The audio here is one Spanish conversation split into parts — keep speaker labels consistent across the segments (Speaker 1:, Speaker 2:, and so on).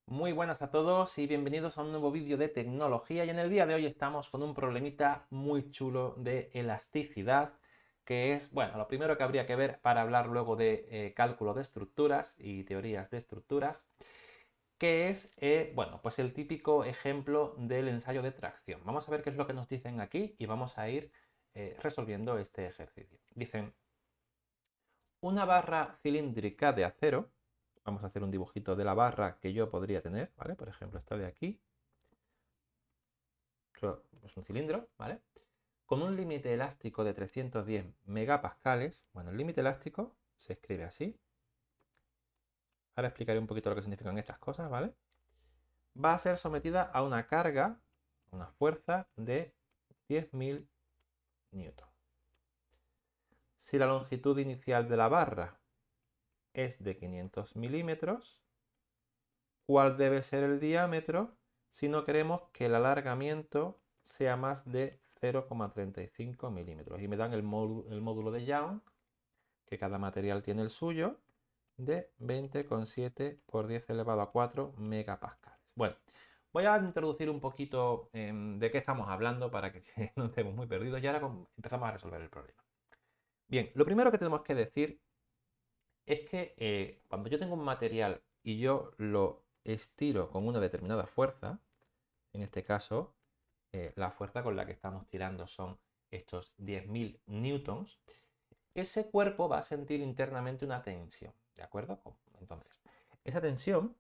Speaker 1: Muy buenas a todos y bienvenidos a un nuevo vídeo de tecnología, y en el día de hoy estamos con un problemita muy chulo de elasticidad, que es, bueno, lo primero que habría que ver para hablar luego de cálculo de estructuras y teorías de estructuras, que es, bueno, pues el típico ejemplo del ensayo de tracción. Vamos a ver qué es lo que nos dicen aquí y vamos a ir resolviendo este ejercicio. Dicen, una barra cilíndrica de acero. Vamos a hacer un dibujito de la barra que yo podría tener, ¿vale? Por ejemplo, esta de aquí. Es un cilindro, ¿vale? Con un límite elástico de 310 megapascales. Bueno, el límite elástico se escribe así. Ahora explicaré un poquito lo que significan estas cosas, ¿vale? Va a ser sometida a una carga, una fuerza de 10.000 newton. Si la longitud inicial de la barra es de 500 milímetros, ¿cuál debe ser el diámetro si no queremos que el alargamiento sea más de 0,35 milímetros? Y me dan el módulo de Young, que cada material tiene el suyo, de 20,7 por 10 elevado a 4 megapascales. Bueno, voy a introducir un poquito de qué estamos hablando para que no estemos muy perdidos y ahora empezamos a resolver el problema. Bien, lo primero que tenemos que decir es que cuando yo tengo un material y yo lo estiro con una determinada fuerza, en este caso la fuerza con la que estamos tirando son estos 10.000 newtons, ese cuerpo va a sentir internamente una tensión, ¿de acuerdo? Entonces, esa tensión,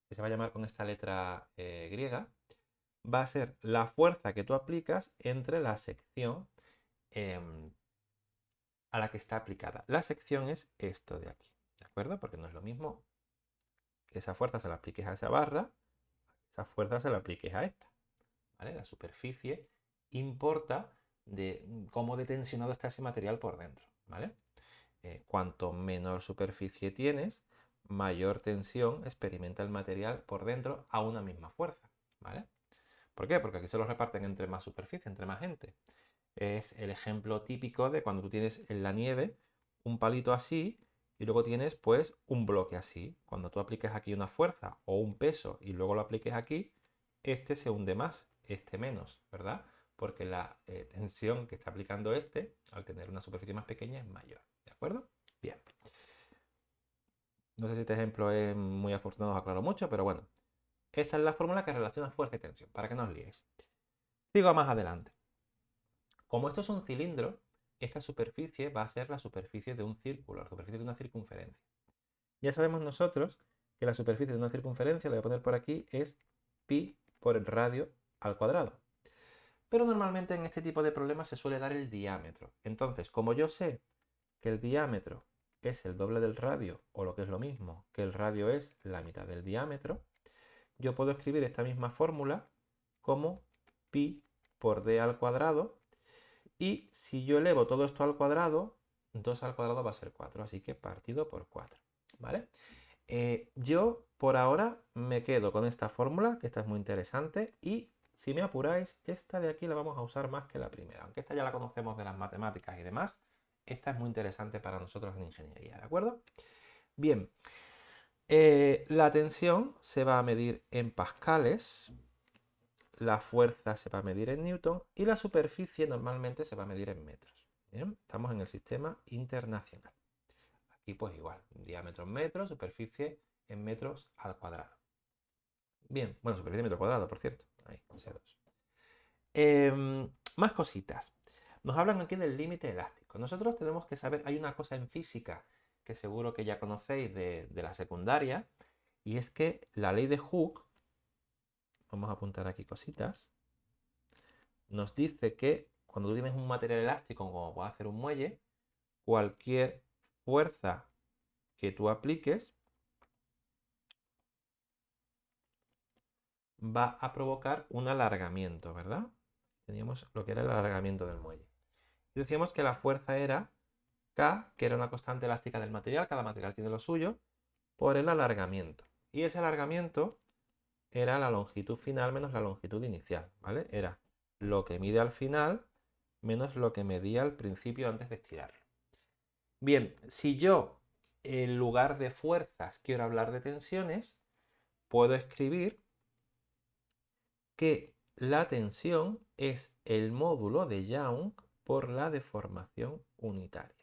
Speaker 1: que se va a llamar con esta letra griega, va a ser la fuerza que tú aplicas entre la sección a la que está aplicada. La sección es esto de aquí, ¿de acuerdo? Porque no es lo mismo que esa fuerza se la apliques a esa barra, esa fuerza se la apliques a esta, ¿vale? La superficie importa de cómo de tensionado está ese material por dentro, ¿vale? Cuanto menor superficie tienes, mayor tensión experimenta el material por dentro a una misma fuerza, ¿vale? ¿Por qué? Porque aquí se los reparten entre más superficie, entre más gente. Es el ejemplo típico de cuando tú tienes en la nieve un palito así y luego tienes pues un bloque así. Cuando tú apliques aquí una fuerza o un peso y luego lo apliques aquí, este se hunde más, este menos, ¿verdad? Porque la tensión que está aplicando este, al tener una superficie más pequeña, es mayor. ¿De acuerdo? Bien. No sé si este ejemplo es muy afortunado, os aclaro mucho, pero bueno. Esta es la fórmula que relaciona fuerza y tensión, para que no os liéis. Sigo más adelante. Como esto es un cilindro, esta superficie va a ser la superficie de un círculo, la superficie de una circunferencia. Ya sabemos nosotros que la superficie de una circunferencia, lo voy a poner por aquí, es pi por el radio al cuadrado. Pero normalmente en este tipo de problemas se suele dar el diámetro. Entonces, como yo sé que el diámetro es el doble del radio, o lo que es lo mismo, que el radio es la mitad del diámetro, yo puedo escribir esta misma fórmula como pi por d al cuadrado. Y si yo elevo todo esto al cuadrado, 2 al cuadrado va a ser 4, así que partido por 4, ¿vale? Yo por ahora me quedo con esta fórmula, que esta es muy interesante, y si me apuráis, esta de aquí la vamos a usar más que la primera, aunque esta ya la conocemos de las matemáticas y demás, esta es muy interesante para nosotros en ingeniería, ¿de acuerdo? Bien, la tensión se va a medir en pascales, la fuerza se va a medir en newton y la superficie normalmente se va a medir en metros. ¿Bien? Estamos en el sistema internacional. Aquí pues igual, diámetro en metros, superficie en metros al cuadrado. Bien, bueno, superficie en metro cuadrado, por cierto. Ahí, C2. Más cositas. Nos hablan aquí del límite elástico. Nosotros tenemos que saber, hay una cosa en física que seguro que ya conocéis de la secundaria, y es que la ley de Hooke, vamos a apuntar aquí cositas, nos dice que cuando tú tienes un material elástico, como puede hacer un muelle, cualquier fuerza que tú apliques va a provocar un alargamiento, ¿verdad? Teníamos lo que era el alargamiento del muelle. Y decíamos que la fuerza era K, que era una constante elástica del material, cada material tiene lo suyo, por el alargamiento. Y ese alargamiento era la longitud final menos la longitud inicial, ¿vale? Era lo que mide al final menos lo que medía al principio antes de estirarlo. Bien, si yo en lugar de fuerzas quiero hablar de tensiones, puedo escribir que la tensión es el módulo de Young por la deformación unitaria.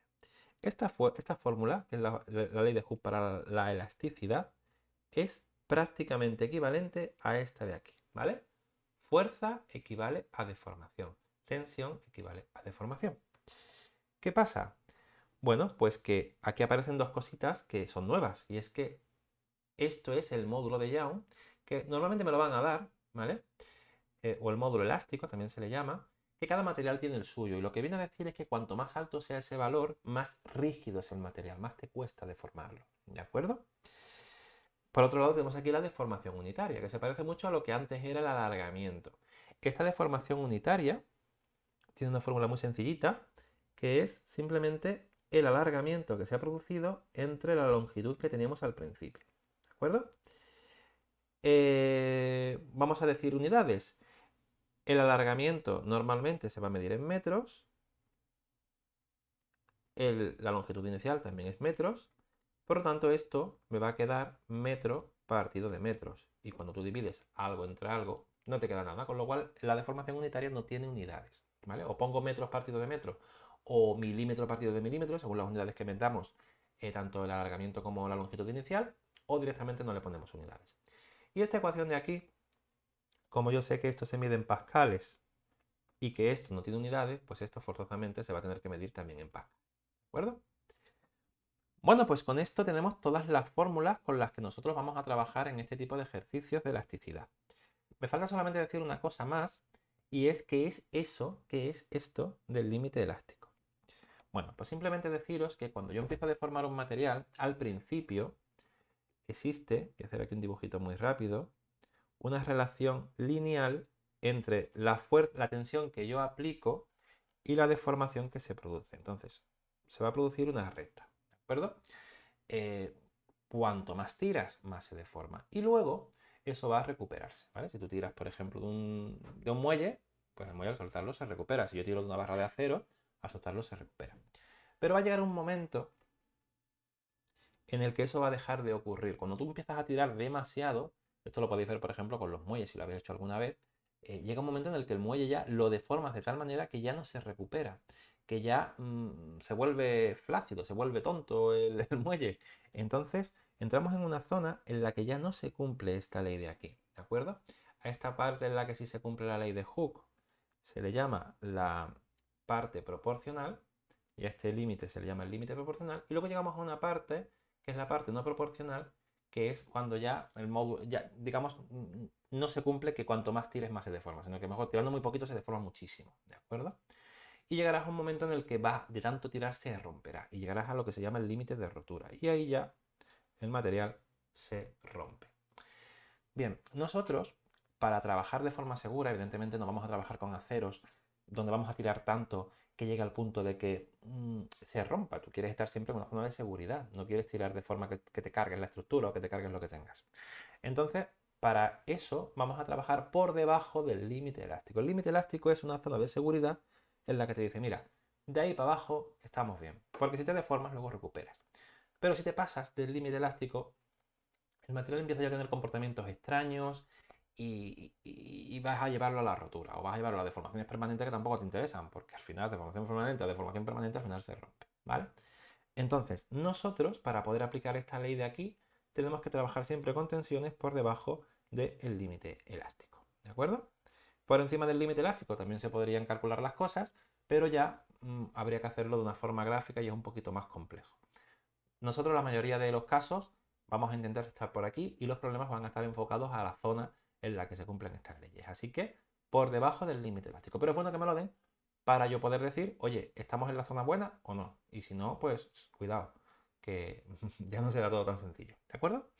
Speaker 1: Esta fórmula, que es la ley de Hooke para la elasticidad, es prácticamente equivalente a esta de aquí, ¿vale? Fuerza equivale a deformación, tensión equivale a deformación. ¿Qué pasa? Bueno, pues que aquí aparecen dos cositas que son nuevas, y es que esto es el módulo de Young, que normalmente me lo van a dar, ¿vale? O el módulo elástico también se le llama, que cada material tiene el suyo, y lo que viene a decir es que cuanto más alto sea ese valor, más rígido es el material, más te cuesta deformarlo, ¿de acuerdo? Por otro lado tenemos aquí la deformación unitaria, que se parece mucho a lo que antes era el alargamiento. Esta deformación unitaria tiene una fórmula muy sencillita, que es simplemente el alargamiento que se ha producido entre la longitud que teníamos al principio, ¿de acuerdo? Vamos a decir unidades. El alargamiento normalmente se va a medir en metros, la longitud inicial también es metros, por lo tanto esto me va a quedar metro partido de metros, y cuando tú divides algo entre algo no te queda nada, con lo cual la deformación unitaria no tiene unidades, ¿vale? O pongo metros partido de metro o milímetro partido de milímetro, según las unidades que metamos, tanto el alargamiento como la longitud inicial, o directamente no le ponemos unidades. Y esta ecuación de aquí, como yo sé que esto se mide en pascales y que esto no tiene unidades, pues esto forzosamente se va a tener que medir también en pascal, ¿de acuerdo? Bueno, pues con esto tenemos todas las fórmulas con las que nosotros vamos a trabajar en este tipo de ejercicios de elasticidad. Me falta solamente decir una cosa más, y es qué es eso, qué es esto del límite elástico. Bueno, pues simplemente deciros que cuando yo empiezo a deformar un material, al principio existe, voy a hacer aquí un dibujito muy rápido, una relación lineal entre la tensión que yo aplico y la deformación que se produce. Entonces, se va a producir una recta, ¿de acuerdo? Cuanto más tiras, más se deforma. Y luego eso va a recuperarse, ¿vale? Si tú tiras, por ejemplo, de un muelle, pues el muelle al soltarlo se recupera. Si yo tiro de una barra de acero, al soltarlo se recupera. Pero va a llegar un momento en el que eso va a dejar de ocurrir. Cuando tú empiezas a tirar demasiado, esto lo podéis ver, por ejemplo, con los muelles, si lo habéis hecho alguna vez, llega un momento en el que el muelle ya lo deformas de tal manera que ya no se recupera, que ya se vuelve flácido, se vuelve tonto el muelle. Entonces, entramos en una zona en la que ya no se cumple esta ley de aquí, ¿de acuerdo? A esta parte en la que sí se cumple la ley de Hooke se le llama la parte proporcional, y a este límite se le llama el límite proporcional, y luego llegamos a una parte que es la parte no proporcional, que es cuando ya el módulo, ya digamos, no se cumple que cuanto más tires más se deforma, sino que mejor tirando muy poquito se deforma muchísimo, ¿de acuerdo? Y llegarás a un momento en el que va de tanto tirar se romperá, y llegarás a lo que se llama el límite de rotura, y ahí ya el material se rompe. Bien, nosotros para trabajar de forma segura, evidentemente no vamos a trabajar con aceros donde vamos a tirar tanto que llegue al punto de que se rompa. Tú quieres estar siempre en una zona de seguridad, no quieres tirar de forma que te cargues la estructura o que te cargues lo que tengas. Entonces, para eso vamos a trabajar por debajo del límite elástico. El límite elástico es una zona de seguridad en la que te dice, mira, de ahí para abajo estamos bien, porque si te deformas luego recuperas. Pero si te pasas del límite elástico, el material empieza ya a tener comportamientos extraños y vas a llevarlo a la rotura o vas a llevarlo a las deformaciones permanentes que tampoco te interesan, porque al final deformación permanente o deformación permanente al final se rompe, ¿vale? Entonces, nosotros para poder aplicar esta ley de aquí tenemos que trabajar siempre con tensiones por debajo del límite elástico, ¿de acuerdo? Por encima del límite elástico también se podrían calcular las cosas, pero ya habría que hacerlo de una forma gráfica y es un poquito más complejo. Nosotros la mayoría de los casos vamos a intentar estar por aquí y los problemas van a estar enfocados a la zona en la que se cumplen estas leyes. Así que por debajo del límite elástico. Pero es bueno que me lo den para yo poder decir, oye, ¿estamos en la zona buena o no? Y si no, pues cuidado, que ya no será todo tan sencillo. ¿De acuerdo?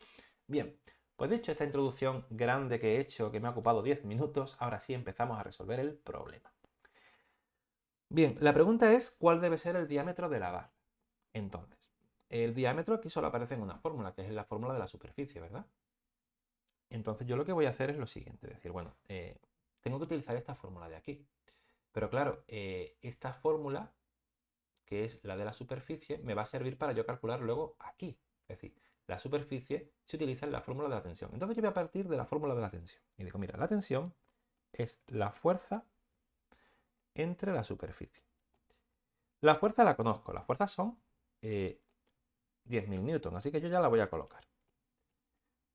Speaker 1: Bien, pues dicho esta introducción grande que he hecho, que me ha ocupado 10 minutos, ahora sí empezamos a resolver el problema. Bien, la pregunta es, ¿cuál debe ser el diámetro de la barra? Entonces, el diámetro aquí solo aparece en una fórmula, que es la fórmula de la superficie, ¿verdad? Entonces yo lo que voy a hacer es lo siguiente, decir, bueno, tengo que utilizar esta fórmula de aquí. Pero claro, esta fórmula, que es la de la superficie, me va a servir para yo calcular luego aquí. Es decir, la superficie, se utiliza en la fórmula de la tensión. Entonces yo voy a partir de la fórmula de la tensión. Y digo, mira, la tensión es la fuerza entre la superficie. La fuerza la conozco, las fuerzas son 10.000 newton, así que yo ya la voy a colocar.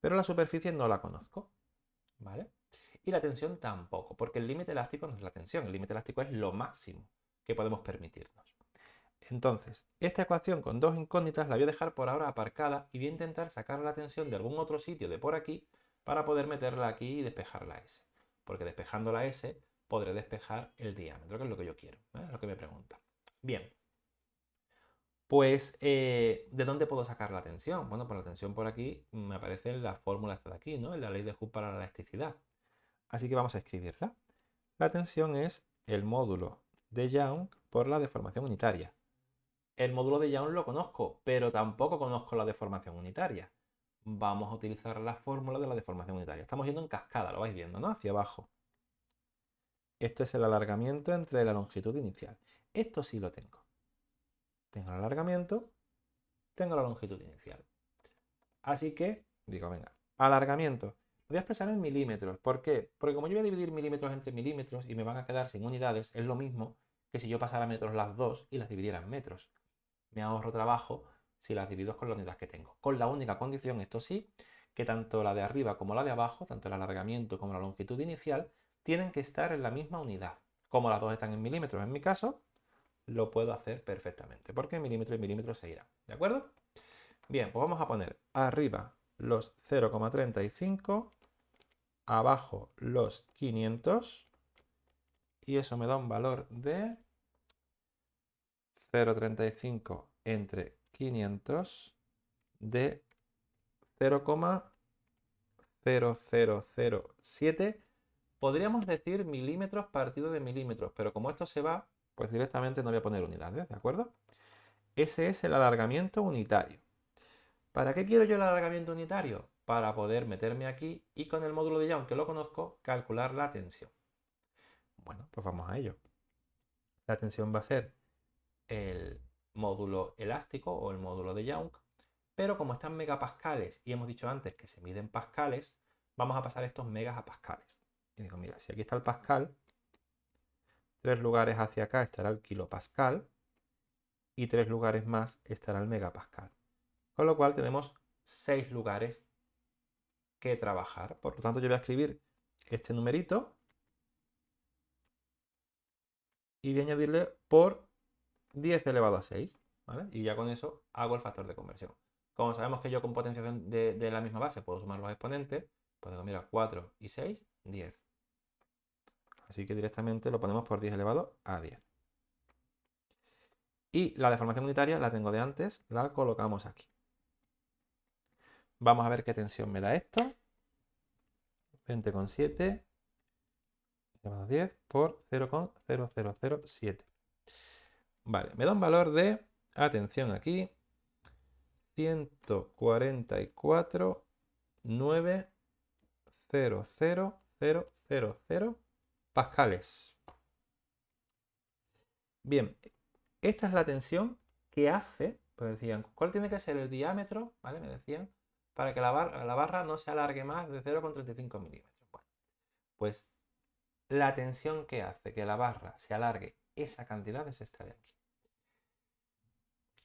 Speaker 1: Pero la superficie no la conozco, ¿vale? Y la tensión tampoco, porque el límite elástico no es la tensión, el límite elástico es lo máximo que podemos permitirnos. Entonces, esta ecuación con dos incógnitas la voy a dejar por ahora aparcada y voy a intentar sacar la tensión de algún otro sitio de por aquí para poder meterla aquí y despejar la S. Porque despejando la S podré despejar el diámetro, que es lo que yo quiero, ¿eh? Es lo que me pregunta. Bien, pues ¿de dónde puedo sacar la tensión? Bueno, pues la tensión por aquí me aparece en la fórmula esta de aquí, ¿no? En la ley de Hooke para la elasticidad. Así que vamos a escribirla. La tensión es el módulo de Young por la deformación unitaria. El módulo de Young lo conozco, pero tampoco conozco la deformación unitaria. Vamos a utilizar la fórmula de la deformación unitaria. Estamos yendo en cascada, lo vais viendo, ¿no? Hacia abajo. Esto es el alargamiento entre la longitud inicial. Esto sí lo tengo. Tengo el alargamiento, tengo la longitud inicial. Así que, digo, venga, alargamiento. Lo voy a expresar en milímetros. ¿Por qué? Porque como yo voy a dividir milímetros entre milímetros y me van a quedar sin unidades, es lo mismo que si yo pasara a metros las dos y las dividiera en metros. Me ahorro trabajo si las divido con la unidad que tengo. Con la única condición, esto sí, que tanto la de arriba como la de abajo, tanto el alargamiento como la longitud inicial, tienen que estar en la misma unidad. Como las dos están en milímetros en mi caso, lo puedo hacer perfectamente, porque milímetro y milímetro se irán. ¿De acuerdo? Bien, pues vamos a poner arriba los 0,35, abajo los 500, y eso me da un valor de 0,35 entre 500 de 0,0007. Podríamos decir milímetros partido de milímetros, pero como esto se va, pues directamente no voy a poner unidades, ¿de acuerdo? Ese es el alargamiento unitario. ¿Para qué quiero yo el alargamiento unitario? Para poder meterme aquí y con el módulo de Young, que lo conozco, calcular la tensión. Bueno, pues vamos a ello. La tensión va a ser el módulo elástico o el módulo de Young, pero como están megapascales y hemos dicho antes que se miden pascales, vamos a pasar estos megas a pascales. Y digo, mira, si aquí está el pascal, 3 lugares hacia acá estará el kilopascal y 3 lugares más estará el megapascal. Con lo cual tenemos 6 lugares que trabajar. Por lo tanto, yo voy a escribir este numerito y voy a añadirle por 10 elevado a 6, ¿vale? Y ya con eso hago el factor de conversión. Como sabemos que yo con potenciación de la misma base puedo sumar los exponentes, pues digo, mira, 4 y 6, 10. Así que directamente lo ponemos por 10 elevado a 10. Y la deformación unitaria la tengo de antes, la colocamos aquí. Vamos a ver qué tensión me da esto. 20,7 elevado a 10 por 0,0007. Vale, me da un valor de, atención aquí, 144,900,000 pascales. Bien, esta es la tensión que hace, pues decían, ¿cuál tiene que ser el diámetro? ¿Vale? Me decían, para que la barra no se alargue más de 0,35 milímetros. Bueno, pues la tensión que hace que la barra se alargue esa cantidad es esta de aquí.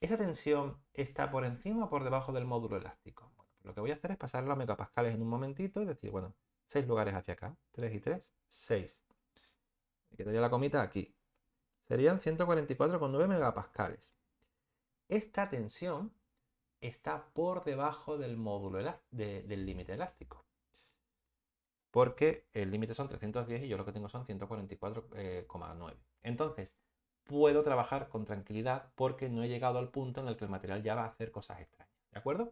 Speaker 1: ¿Esa tensión está por encima o por debajo del módulo elástico? Bueno, pues lo que voy a hacer es pasarlo a megapascales en un momentito y decir, bueno, 6 lugares hacia acá, 3 y 3, 6. Me quedaría la comita aquí. Serían 144,9 megapascales. Esta tensión está por debajo del módulo del límite elástico. Porque el límite son 310 y yo lo que tengo son 144,9. Entonces, puedo trabajar con tranquilidad porque no he llegado al punto en el que el material ya va a hacer cosas extrañas. ¿De acuerdo?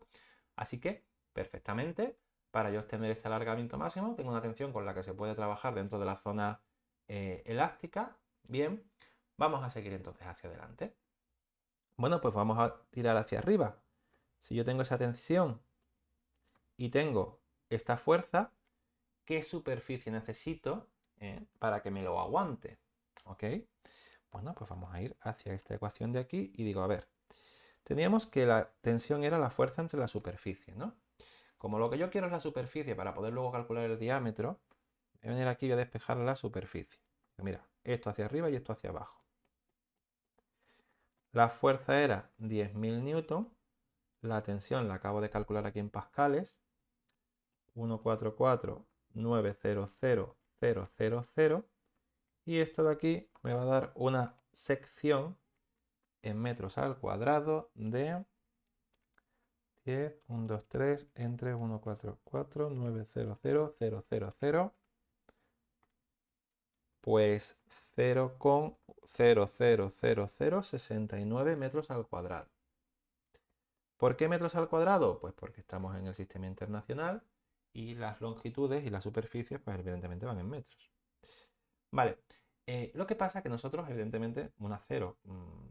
Speaker 1: Así que, perfectamente, para yo obtener este alargamiento máximo, tengo una tensión con la que se puede trabajar dentro de la zona elástica. Bien, vamos a seguir entonces hacia adelante. Bueno, pues vamos a tirar hacia arriba. Si yo tengo esa tensión y tengo esta fuerza, ¿qué superficie necesito para que me lo aguante? ¿Ok? Bueno, pues vamos a ir hacia esta ecuación de aquí y digo, a ver, teníamos que la tensión era la fuerza entre la superficie, ¿no? Como lo que yo quiero es la superficie para poder luego calcular el diámetro, voy a venir aquí y voy a despejar la superficie. Mira, esto hacia arriba y esto hacia abajo. La fuerza era 10.000 newton, la tensión la acabo de calcular aquí en pascales, 144,900,000, y esto de aquí me va a dar una sección en metros al cuadrado de 10, 1, 2, 3, entre 144,900,000, pues 0,00069 metros al cuadrado. ¿Por qué metros al cuadrado? Pues porque estamos en el sistema internacional y las longitudes y las superficies, pues evidentemente van en metros. Vale, lo que pasa es que nosotros, evidentemente, un acero,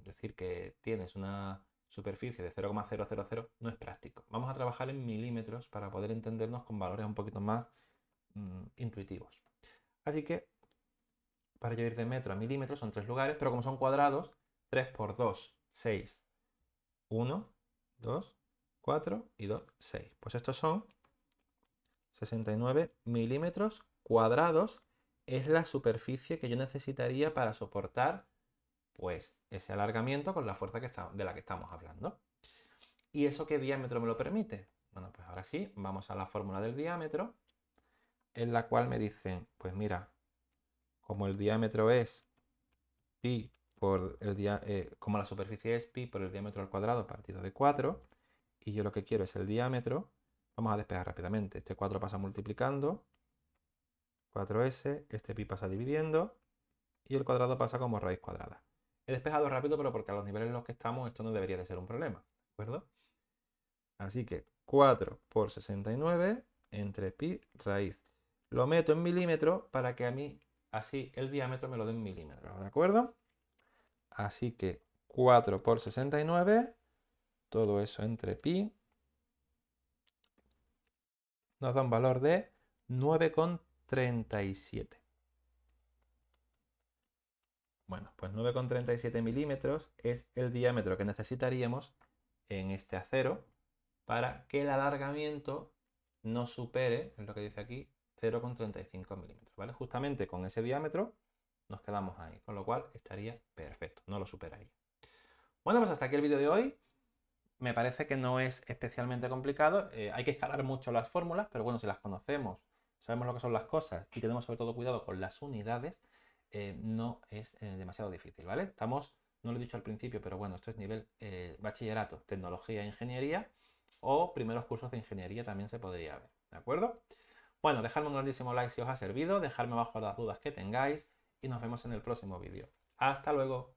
Speaker 1: decir que tienes una superficie de 0,000 no es práctico. Vamos a trabajar en milímetros para poder entendernos con valores un poquito más intuitivos. Así que, para yo ir de metro a milímetros son 3 lugares, pero como son cuadrados, 3 por 2, 6. 1, 2, 4 y 2, 6. Pues estos son 69 milímetros cuadrados. Es la superficie que yo necesitaría para soportar pues ese alargamiento con la fuerza de la que estamos hablando. ¿Y eso qué diámetro me lo permite? Bueno, pues ahora sí, vamos a la fórmula del diámetro, en la cual me dicen, pues mira, como el diámetro es pi por como la superficie es pi por el diámetro al cuadrado partido de 4, y yo lo que quiero es el diámetro, vamos a despejar rápidamente. Este 4 pasa multiplicando, 4s, este pi pasa dividiendo, y el cuadrado pasa como raíz cuadrada. He despejado rápido, pero porque a los niveles en los que estamos esto no debería de ser un problema, ¿de acuerdo? Así que 4 por 69 entre pi raíz. Lo meto en milímetros para que a mí así el diámetro me lo dé en milímetros, ¿de acuerdo? Así que 4 por 69, todo eso entre pi, nos da un valor de 9,37. Bueno, pues 9,37 milímetros es el diámetro que necesitaríamos en este acero para que el alargamiento no supere, es lo que dice aquí, 0,35 milímetros, ¿vale? Justamente con ese diámetro nos quedamos ahí, con lo cual estaría perfecto, no lo superaría. Bueno, pues hasta aquí el vídeo de hoy. Me parece que no es especialmente complicado. Hay que escalar mucho las fórmulas, pero bueno, si las conocemos, sabemos lo que son las cosas y tenemos sobre todo cuidado con las unidades, no es demasiado difícil, ¿vale? Estamos, no lo he dicho al principio, pero bueno, esto es nivel bachillerato, tecnología e ingeniería, o primeros cursos de ingeniería también se podría ver, ¿de acuerdo? Bueno, dejadme un grandísimo like si os ha servido, dejadme abajo las dudas que tengáis y nos vemos en el próximo vídeo. ¡Hasta luego!